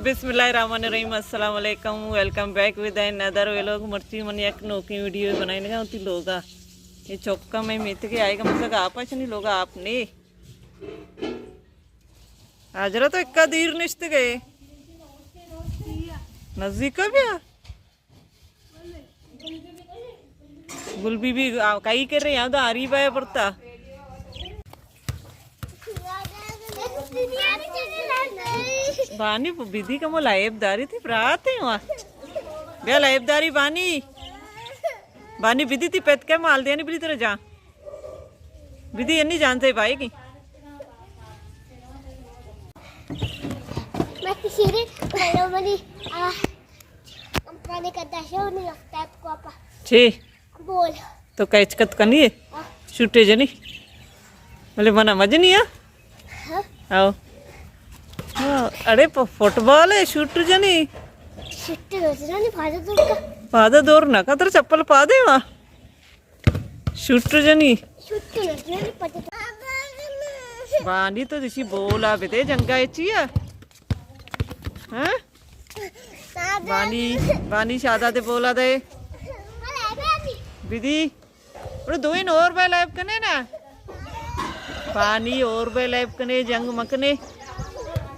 बिस्मिल्लाहिर्रहमानिर्रहीम अस्सलाम वालेकुम welcome back with another way लोग मर्ची मन एक नोकी वीडियो बनाने का होती लोग ये चौका में मित के आएगा मतलब आप नहीं लोग आपने हाजरा तो इक्का दीर निश्त गए नजदीक का भी गुलबी भी कई कर रहे यहाँ तो आ रही बाय पड़ता बानी विधि का मो लाइबदारी थी प्रात है वहाँ बे लाइबदारी बानी बानी विधि थी पेट के माल दिया नहीं बिली तेरे जा विधि ये नहीं जानते भाई की मैं किसी ने मनी कंपनी का दशा नहीं लगता है आपको आपा छी बोल तो कैच कत करनी है शूटे जनी बोले मना मजा नहीं है आओ अरे फुटबॉल है शूट जनी शिट रोजना नहीं फादर दूर का पादा दूर ना कतर चप्पल पा दे वहाँ शूट जनी शिट रोजना नहीं पता बानी तो दिसी बोला बेटे जंगा चिया हैं बानी बानी शादा दे बोला दे विधि और दो इन और बे लाइव कने ना पानी और बे लाइव कने जंग मकने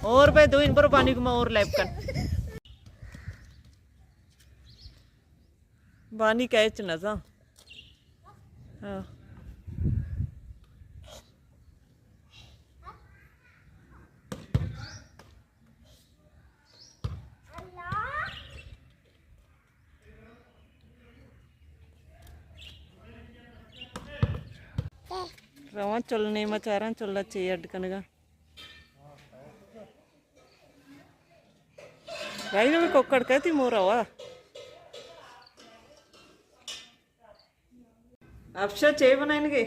और बे दो इन पर पानी को मैं और लाइव कन बानी कैच न जा हाँ रवा चलने में चारा चलना चाहिए अटकन का भाई ने भी कोकड़ कहती मोरा हुआ अफशा चे बनाएंगे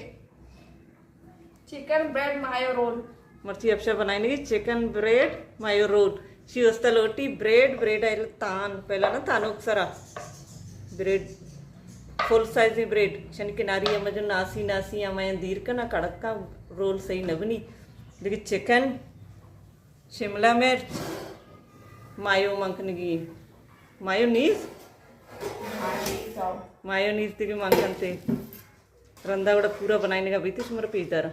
चिकन ब्रेड मायो रोल मर्ची अफशा बनाएंगे चिकन ब्रेड मायो रोल शी वस्ता लोटी ब्रेड ब्रेड आयल तान पहला ना तानोक सरा ब्रेड फुल साइज ही ब्रेड शन किनारी अमजो नासी नासी अमाय दीर का ना कड़क का रोल सही न बनी लेकिन चिकन शिमला मिर्च मायो मंकन की मायोनीज मायोनीज की मंकन थे रंदा बड़ा पूरा बनाने का भी थे सुमर पीतर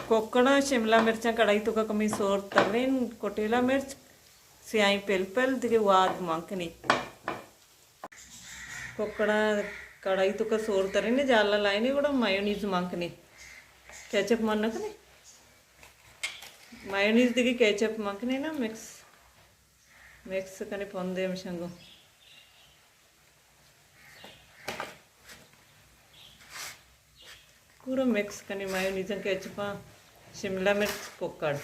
कोकड़ा शिमला मिर्चा कढ़ाई तो का कमी सोर तरेन कोटेला मिर्च सियाई पेल पेल दिखे वाद मंकनी कोकड़ा कढ़ाई तो का सोर तरेन जाला लाइने बड़ा मायोनीज मंकनी केचप मन कने मायोनीज दिखे केचप मंकनी ना मिक्स मिक्स कने पोंदे मिशंगो पूरा मिक्स कने मायोनीज केचपा शिमला मिर्च कोकड़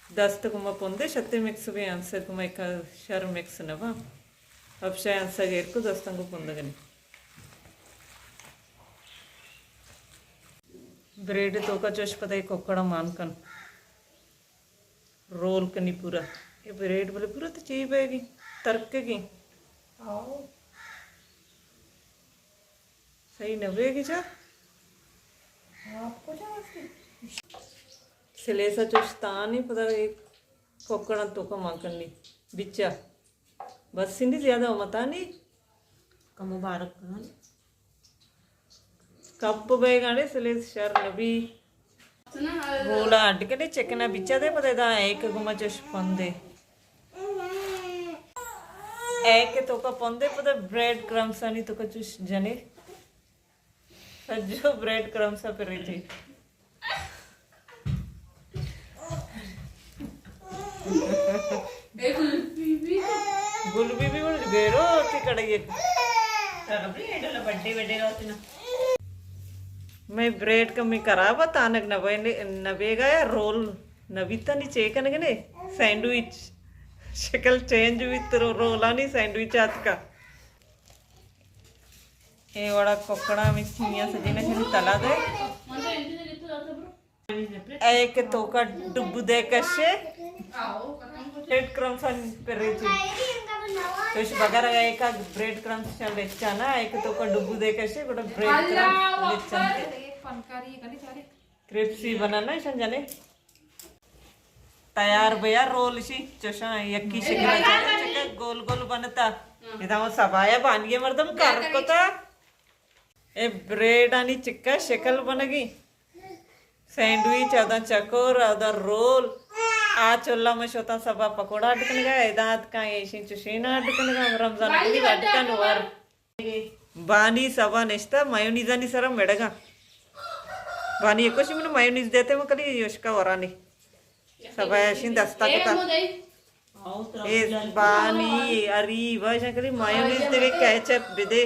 10 तक मैं पोंदे शते मिक्स भी आंसर को मैं का शर मिक्स नवा अब शायद आंसर गेर को 10 तक पोंदे कने ब्रेड तो का चोश पता है कोकड़ा मानकन रोल कनी पूरा ये ब्रेड बोले पूरा तो चाहिए पाएगी तर्क की आओ सही नवेगी जा आपको क्या सिलेसा चुस्ता नहीं पता एक कोकड़ा तो का मांकन नहीं बिच्चा बस सिंधी ज्यादा मता नहीं का मुबारक कप बैगाड़े सिलेस शर नबी बोला अटकने चिकना बिच्चा दे पता था एक गुमा चुश पंदे एक तो का पंदे पता ब्रेड क्रम्स आनी तो का चुश जने जो ब्रेड क्रम्स पे रही थी गुलबी भी बोल गेरो ती कड़ाई एक बड्डे बड्डे रोती ना मैं ब्रेड का मैं करा बता नग नबेगा या रोल नबीता नहीं चेकन गने सैंडविच शक्ल चेंज हुई तो रोला नहीं सैंडविच आज का ये बड़ा कोकड़ा में सिंगिया सजीने से तला दे एक तो का डुब्बू दे कशे ब्रेड क्रम्स पे रही थी तो इस बगर एक ब्रेड क्रम्स चल लेचा ना एक तो का डुब्बू दे कशे गोटा ब्रेड क्रम्स लेचा क्रिप्सी बनाना है जाने तयार भैया रोल शी चशा यक्की शिकला गोल गोल बनता इथं मग सबाया बांधगे मर्दम कारकोता ए ब्रेड आणि चिक्का शेकल बनगी सैंडविच अदा चकोर अदा रोल आ चोल्ला में शोता सबा पकोड़ा अटकन गया इदात का येशी चुशीना अटकन गया रमजान की अटकन वर बानी सबा नेस्ता मायोनीज आणि सरा मेडगा बानी एकोशी म्हणून मायोनीज देते मग कधी योशका वरानी सबा अशी दस्ता कता ए बानी अरी वशा कधी मायोनीज देवे केचप बिदे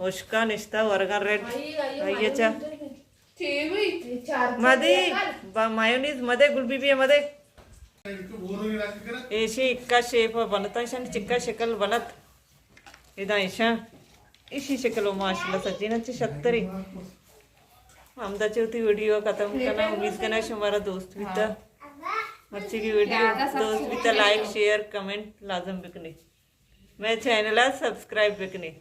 ओशका नेस्ता वर्गा रेड आयच्या मध्ये मायोनीज मध्ये गुलबीबी मध्ये ऐशी इक्का शेप बनता ऐसा चिक्का शक्ल बनत इदा ऐसा इसी शक्ल माशाल्लाह सच्ची शक्तरी आमदाची होती वीडियो खत्म करना उम्मीद करना हमारा दोस्त भी था अच्छी की वीडियो दोस्त भी था लाइक शेयर कमेंट लाजम बिकने मैं चैनल सब्सक्राइब बिकने